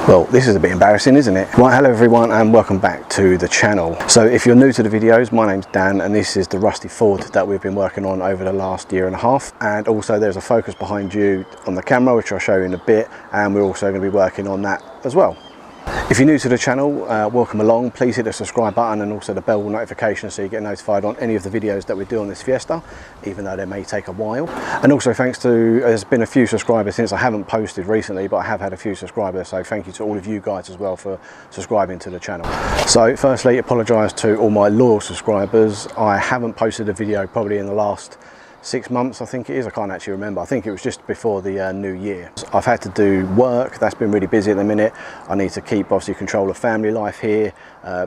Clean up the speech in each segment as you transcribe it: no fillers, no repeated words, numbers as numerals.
Well, this is a bit embarrassing, isn't it? Right, hello everyone and welcome back to the channel. So if you're new to the videos, my name's Dan and this is the rusty Ford that we've been working on over the last year and a half. And also there's a focus behind you on the camera, which I'll show you in a bit, and we're also going to be working on that as well. If you're new to the channel, welcome along. Please hit the subscribe button and also the bell notification so you get notified on any of the videos that we do on this Fiesta, even though they may take a while. And also thanks to, there's been a few subscribers since I haven't posted recently, but I have had a few subscribers, so thank you to all of you guys as well for subscribing to the channel. So firstly, apologise to all my loyal subscribers. I haven't posted a video probably in the last 6 months, I think it is. I can't actually remember. I think it was just before the new year. I've had to do work that's been really busy at the minute. I need to keep obviously control of family life here.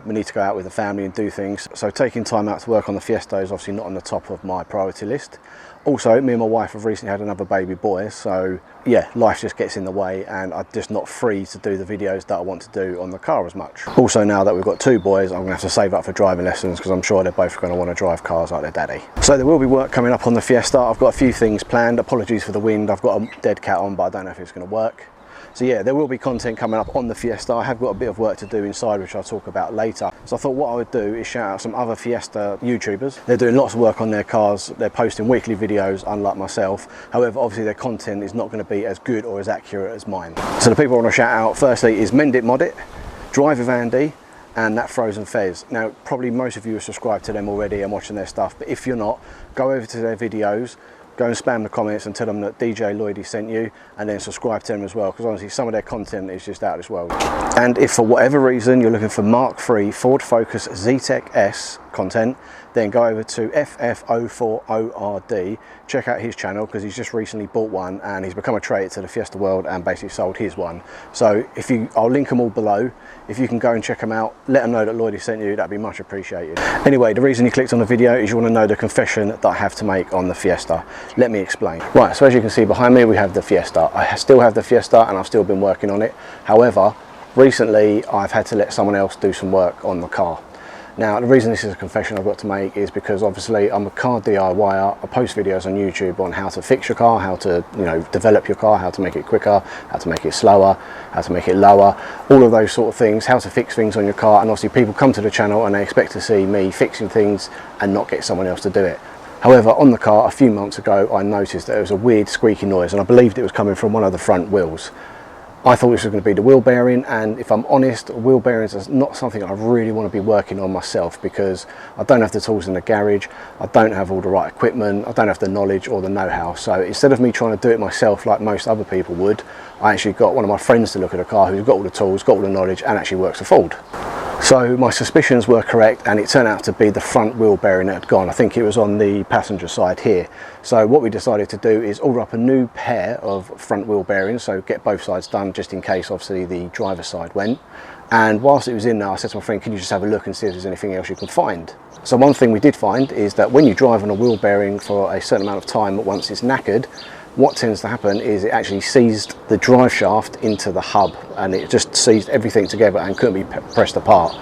We need to go out with the family and do things, so taking time out to work on the Fiesta is obviously not on the top of my priority list. Also, me and my wife have recently had another baby boy, so yeah, life just gets in the way and I'm just not free to do the videos that I want to do on the car as much. Also, now that we've got 2 boys, I'm going to have to save up for driving lessons because I'm sure they're both going to want to drive cars like their daddy. So there will be work coming up on the Fiesta. I've got a few things planned. Apologies for the wind. I've got a dead cat on, but I don't know if it's going to work. So yeah, there will be content coming up on the Fiesta. I have got a bit of work to do inside, which I'll talk about later. So I thought what I would do is shout out some other Fiesta YouTubers. They're doing lots of work on their cars. They're posting weekly videos, unlike myself. However, obviously their content is not going to be as good or as accurate as mine. So the people I want to shout out firstly is Mend It Mod It, Drive with Andy, and that Frozen Fez. Now, probably most of you are subscribed to them already and watching their stuff, but if you're not, go over to their videos, go and spam the comments and tell them that DJ Lloydie sent you, and then subscribe to them as well, because honestly some of their content is just out of this world. And if for whatever reason you're looking for Mk6 Ford Focus ZTEC S content, then go over to FF040RD, check out his channel because he's just recently bought one and he's become a traitor to the Fiesta world and basically sold his one. So I'll link them all below. If you can go and check them out, let them know that Lloydie sent you, that'd be much appreciated. Anyway, the reason you clicked on the video is you want to know the confession that I have to make on the Fiesta. Let me explain. Right, so as you can see behind me we have the Fiesta. I still have the Fiesta and I've still been working on it. However, recently I've had to let someone else do some work on the car. Now, the reason this is a confession I've got to make is because obviously I'm a car DIYer. I post videos on YouTube on how to fix your car, how to, develop your car, how to make it quicker, how to make it slower, how to make it lower, all of those sort of things, how to fix things on your car. And obviously people come to the channel and they expect to see me fixing things and not get someone else to do it. However, on the car a few months ago, I noticed that there was a weird squeaky noise and I believed it was coming from one of the front wheels. I thought this was going to be the wheel bearing, and if I'm honest, wheel bearings is not something I really want to be working on myself because I don't have the tools in the garage, I don't have all the right equipment, I don't have the knowledge or the know-how. So instead of me trying to do it myself like most other people would, I actually got one of my friends to look at a car who's got all the tools, got all the knowledge and actually works for Ford. So my suspicions were correct and it turned out to be the front wheel bearing that had gone. I think it was on the passenger side here. So what we decided to do is order up a new pair of front wheel bearings, so get both sides done just in case obviously the driver's side went. And whilst it was in there, I said to my friend, can you just have a look and see if there's anything else you can find? So one thing we did find is that when you drive on a wheel bearing for a certain amount of time, once it's knackered, what tends to happen is it actually seized the drive shaft into the hub and it just seized everything together and couldn't be pressed apart.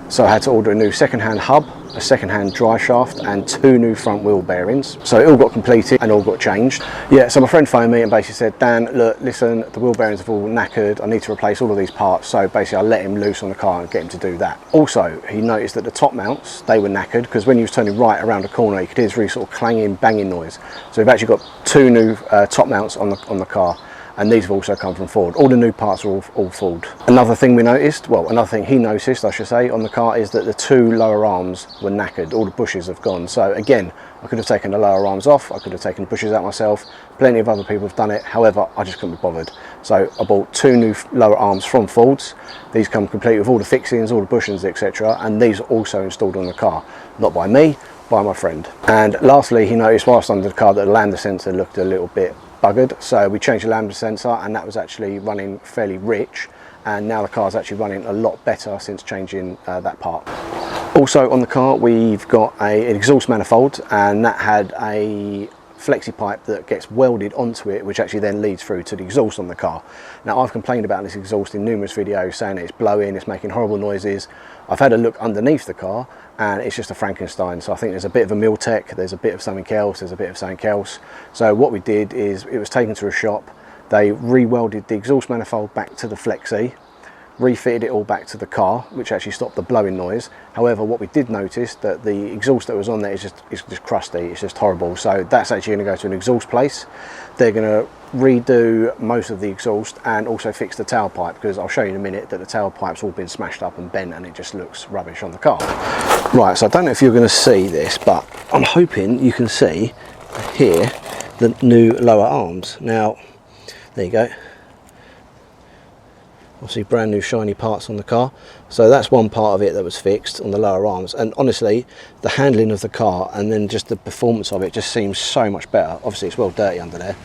So I had to order a new second-hand hub, a second-hand drive shaft and 2 new front wheel bearings. So it all got completed and all got changed. Yeah, so my friend phoned me and basically said, Dan, look, listen, the wheel bearings have all knackered, I need to replace all of these parts. So basically I let him loose on the car and get him to do that. Also, he noticed that the top mounts, they were knackered because when he was turning right around the corner, you could hear this really sort of clanging, banging noise. So we've actually got 2 new top mounts on the car. And these have also come from Ford. All the new parts are all Ford. Another thing we noticed, well, another thing he noticed, I should say, on the car is that the 2 lower arms were knackered. All the bushes have gone. So again, I could have taken the lower arms off. I could have taken the bushes out myself. Plenty of other people have done it. However, I just couldn't be bothered. So I bought 2 new lower arms from Ford's. These come complete with all the fixings, all the bushings, etc. And these are also installed on the car. Not by me, by my friend. And lastly, he noticed whilst under the car that the lambda sensor looked a little bit buggered, so we changed the lambda sensor and that was actually running fairly rich, and now the car's actually running a lot better since changing that part. Also on the car we've got an exhaust manifold, and that had a flexi pipe that gets welded onto it, which actually then leads through to the exhaust on the car. Now I've complained about this exhaust in numerous videos, saying it's blowing, it's making horrible noises. I've had a look underneath the car and it's just a Frankenstein. So I think there's a bit of a Miltech, there's a bit of something else, there's a bit of something else. So what we did is it was taken to a shop, they re-welded the exhaust manifold back to the flexi, refitted it all back to the car, which actually stopped the blowing noise. However, what we did notice that the exhaust that was on there is just crusty, it's just horrible. So that's actually going to go to an exhaust place. They're going to redo most of the exhaust and also fix the tailpipe, because I'll show you in a minute that the tailpipe's all been smashed up and bent and it just looks rubbish on the car. Right, so I don't know if you're going to see this, but I'm hoping you can see here the new lower arms. Now, there you go. Obviously brand new shiny parts on the car, so that's one part of it that was fixed on the lower arms. And honestly, the handling of the car and then just the performance of it just seems so much better. Obviously it's well dirty under there,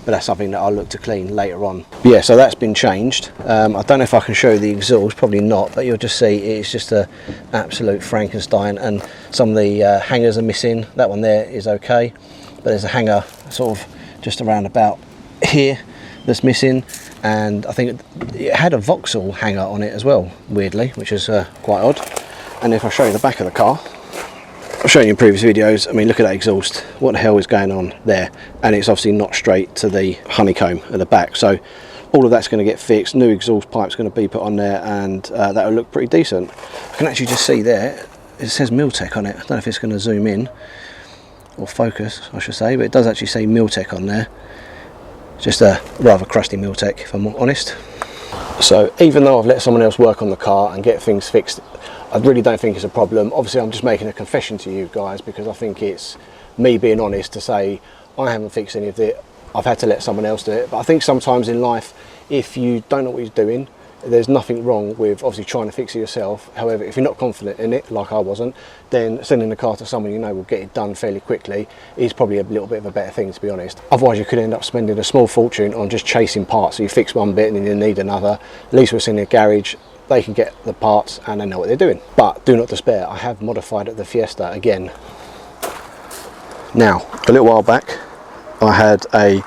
but that's something that I'll look to clean later on. But yeah, so that's been changed. I don't know if I can show you the exhaust, probably not, but you'll just see it's just a absolute Frankenstein, and some of the hangers are missing. That one there is okay, but there's a hanger sort of just around about here that's missing, and I think it had a Vauxhall hanger on it as well, weirdly, which is quite odd. And if I show you the back of the car, I've shown you in previous videos, I mean, look at that exhaust, what the hell is going on there? And it's obviously not straight to the honeycomb at the back, so all of that's going to get fixed. New exhaust pipe's going to be put on there, and that'll look pretty decent. I can actually just see there, it says Miltech on it. I don't know if it's going to zoom in, or focus I should say, but it does actually say Miltech on there. Just a rather crusty Miltech, if I'm honest. So even though I've let someone else work on the car and get things fixed, I really don't think it's a problem. Obviously I'm just making a confession to you guys, because I think it's me being honest to say I haven't fixed any of it, I've had to let someone else do it. But I think sometimes in life, if you don't know what you're doing, there's nothing wrong with obviously trying to fix it yourself. However, if you're not confident in it, like I wasn't, then sending the car to someone you know will get it done fairly quickly is probably a little bit of a better thing, to be honest. Otherwise you could end up spending a small fortune on just chasing parts. So you fix one bit and then you need another. At least we're in a garage, they can get the parts and they know what they're doing. But do not despair, I have modified the Fiesta again. Now, a little while back I had a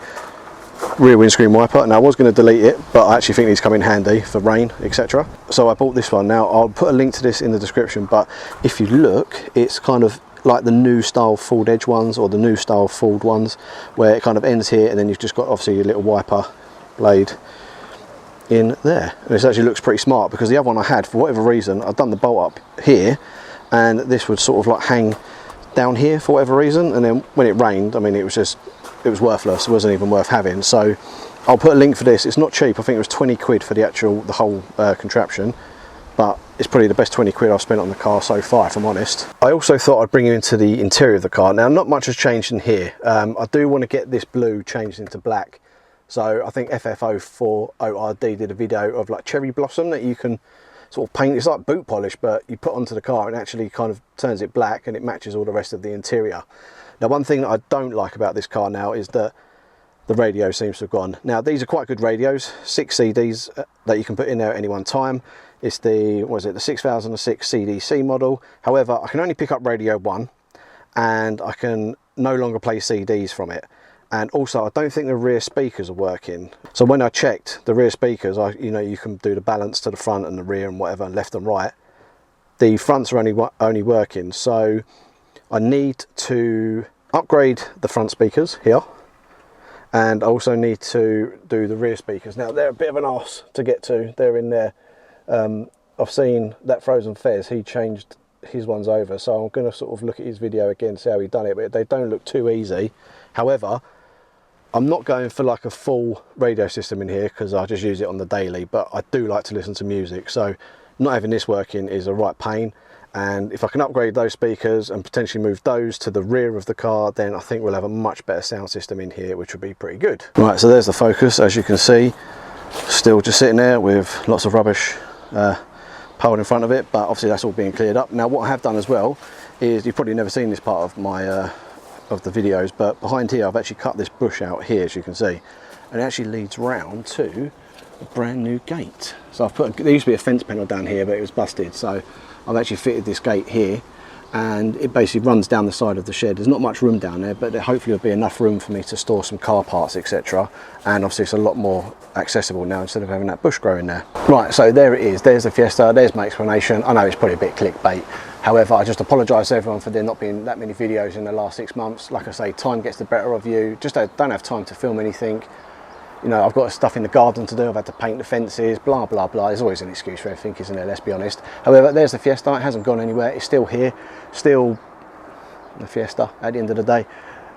rear windscreen wiper, and I was going to delete it, but I actually think these come in handy for rain, etc. So I bought this one. Now I'll put a link to this in the description, but if you look, it's kind of like the new style Ford Edge ones, or the new style Ford ones, where it kind of ends here and then you've just got obviously your little wiper blade in there. And this actually looks pretty smart, because the other one I had, for whatever reason, I've done the bolt up here and this would sort of like hang down here for whatever reason, and then when it rained, I mean, it was worthless. It wasn't even worth having. So I'll put a link for this. It's not cheap. I think it was 20 quid for the whole contraption, but it's probably the best 20 quid I've spent on the car so far, if I'm honest. I also thought I'd bring you into the interior of the car. Now, not much has changed in here. I do want to get this blue changed into black. So I think FFO4ORD did a video of like cherry blossom that you can sort of paint. It's like boot polish, but you put onto the car and actually kind of turns it black, and it matches all the rest of the interior. Now, one thing that I don't like about this car now is that the radio seems to have gone. Now, these are quite good radios, 6 CDs that you can put in there at any one time. It's the, what is it, the 6006 CDC model. However, I can only pick up radio 1, and I can no longer play CDs from it. And also, I don't think the rear speakers are working. So when I checked the rear speakers, you know, you can do the balance to the front and the rear and whatever, left and right. The fronts are only working. So I need to upgrade the front speakers here, and I also need to do the rear speakers. Now, they're a bit of an arse to get to. They're in there. I've seen that Frozen Fez, he changed his ones over, so I'm going to sort of look at his video again, see how he done it, but they don't look too easy. However, I'm not going for like a full radio system in here, because I just use it on the daily, but I do like to listen to music, so not having this working is a right pain. And if I can upgrade those speakers and potentially move those to the rear of the car, then I think we'll have a much better sound system in here, which would be pretty good. Right, so there's the Focus, as you can see, still just sitting there with lots of rubbish piled in front of it, but obviously that's all being cleared up. Now, what I have done as well is, you've probably never seen this part of my of the videos, but behind here I've actually cut this bush out here, as you can see, and it actually leads round to a brand new gate. So I've put, there used to be a fence panel down here, but it was busted, so I've actually fitted this gate here, and it basically runs down the side of the shed. There's not much room down there, but there hopefully will be enough room for me to store some car parts, etc. And obviously it's a lot more accessible now, instead of having that bush growing there. Right, so there it is. There's the Fiesta. There's my explanation. I know it's probably a bit clickbait. However, I just apologise to everyone for there not being that many videos in the last 6 months. Like I say, time gets the better of you. Just don't have time to film anything. you know, I've got stuff in the garden to do, I've had to paint the fences, blah, blah, blah. There's always an excuse for everything, isn't there? Let's be honest. However, there's the Fiesta. It hasn't gone anywhere. It's still here, still the Fiesta at the end of the day.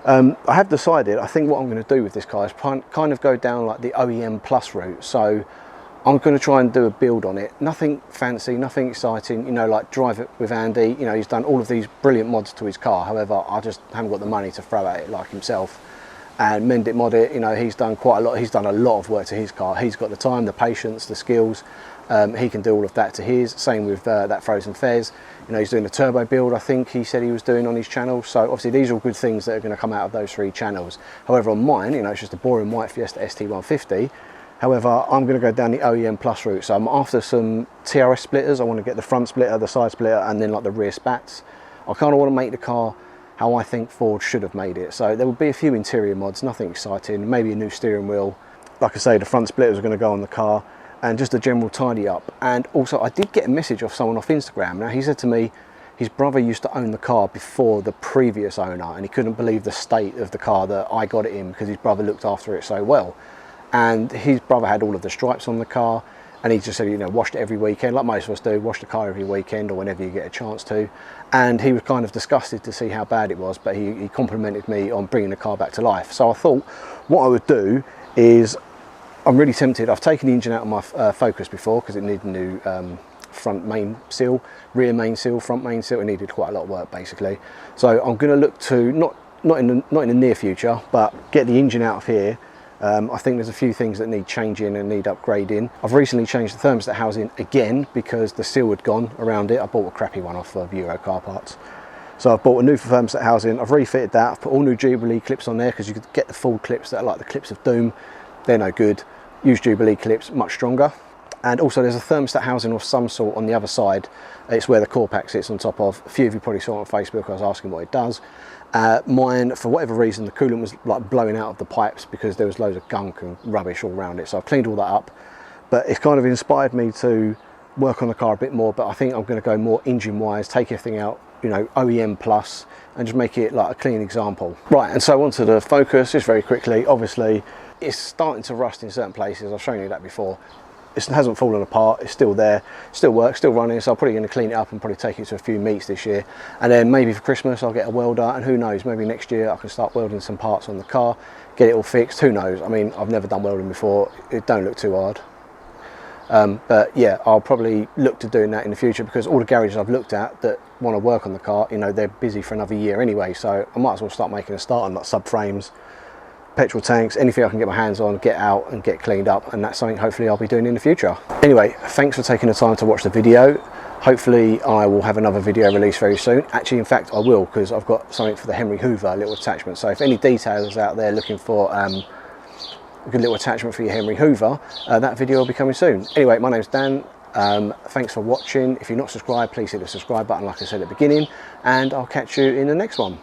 I have decided, I think what I'm going to do with this car is kind of go down like the OEM Plus route. So I'm going to try and do a build on it. Nothing fancy, nothing exciting, you know, like Drive It with Andy. You know, he's done all of these brilliant mods to his car. However, I just haven't got the money to throw at it like himself. And Mend It Mod It, you know, he's done quite a lot. He's done a lot of work to his car. He's got the time, the patience, the skills. He can do all of that to his. Same with that Frozen Fez. You know, he's doing a turbo build, I think he said he was doing on his channel. So obviously these are all good things that are going to come out of those 3 channels. However, on mine, you know, it's just a boring white Fiesta ST150. However, I'm going to go down the OEM Plus route. So I'm after some TRS splitters. I want to get the front splitter, the side splitter, and then like the rear spats. I kind of want to make the car how I think Ford should have made it. So there will be a few interior mods, nothing exciting, maybe a new steering wheel. Like I say, the front splitters are going to go on the car, and just a general tidy up. And also I did get a message off someone off Instagram. Now he said to me, his brother used to own the car before the previous owner, and he couldn't believe the state of the car that I got it in because his brother looked after it so well. And his brother had all of the stripes on the car, and he just said, you know, washed it every weekend, like most of us do, wash the car every weekend or whenever you get a chance to. And he was kind of disgusted to see how bad it was, but he complimented me on bringing the car back to life. So I thought what I would do is, I'm really tempted. I've taken the engine out of my Focus before because it needed a new front main seal, rear main seal, front main seal. It needed quite a lot of work basically. So I'm going to look to, not in the near future, but get the engine out of here. I think there's a few things that need changing and need upgrading. I've recently changed the thermostat housing again because the seal had gone around it. I bought a crappy one off of Euro Car Parts. So I've bought a new thermostat housing, I've refitted that, I've put all new Jubilee clips on there because you could get the full clips that are like the clips of doom. They're no good. Use Jubilee clips, much stronger. And also there's a thermostat housing of some sort on the other side. It's where the core pack sits on top of. A few of you probably saw it on Facebook. I was asking what it does. Mine, for whatever reason, the coolant was like blowing out of the pipes because there was loads of gunk and rubbish all around it. So I've cleaned all that up. But it's kind of inspired me to work on the car a bit more. But I think I'm going to go more engine wise, take everything out, you know, OEM Plus, and just make it like a clean example. Right, and so onto the Focus, just very quickly. Obviously, it's starting to rust in certain places. I've shown you that before. It hasn't fallen apart, it's still there, still works, still running, so I'm probably going to clean it up and probably take it to a few meets this year. And then maybe for Christmas I'll get a welder, and who knows, maybe next year I can start welding some parts on the car, get it all fixed, who knows. I mean, I've never done welding before, it don't look too hard. But yeah, I'll probably look to doing that in the future because all the garages I've looked at that want to work on the car, you know, they're busy for another year anyway, so I might as well start making a start on like subframes, petrol tanks, anything I can get my hands on, get out and get cleaned up, and that's something hopefully I'll be doing in the future. Anyway, thanks for taking the time to watch the video. Hopefully I will have another video released very soon. Actually, in fact I will, because I've got something for the Henry Hoover little attachment. So if any detailers out there looking for a good little attachment for your Henry Hoover, that video will be coming soon. Anyway, my name's Dan. Thanks for watching. If you're not subscribed, please hit the subscribe button like I said at the beginning, and I'll catch you in the next one.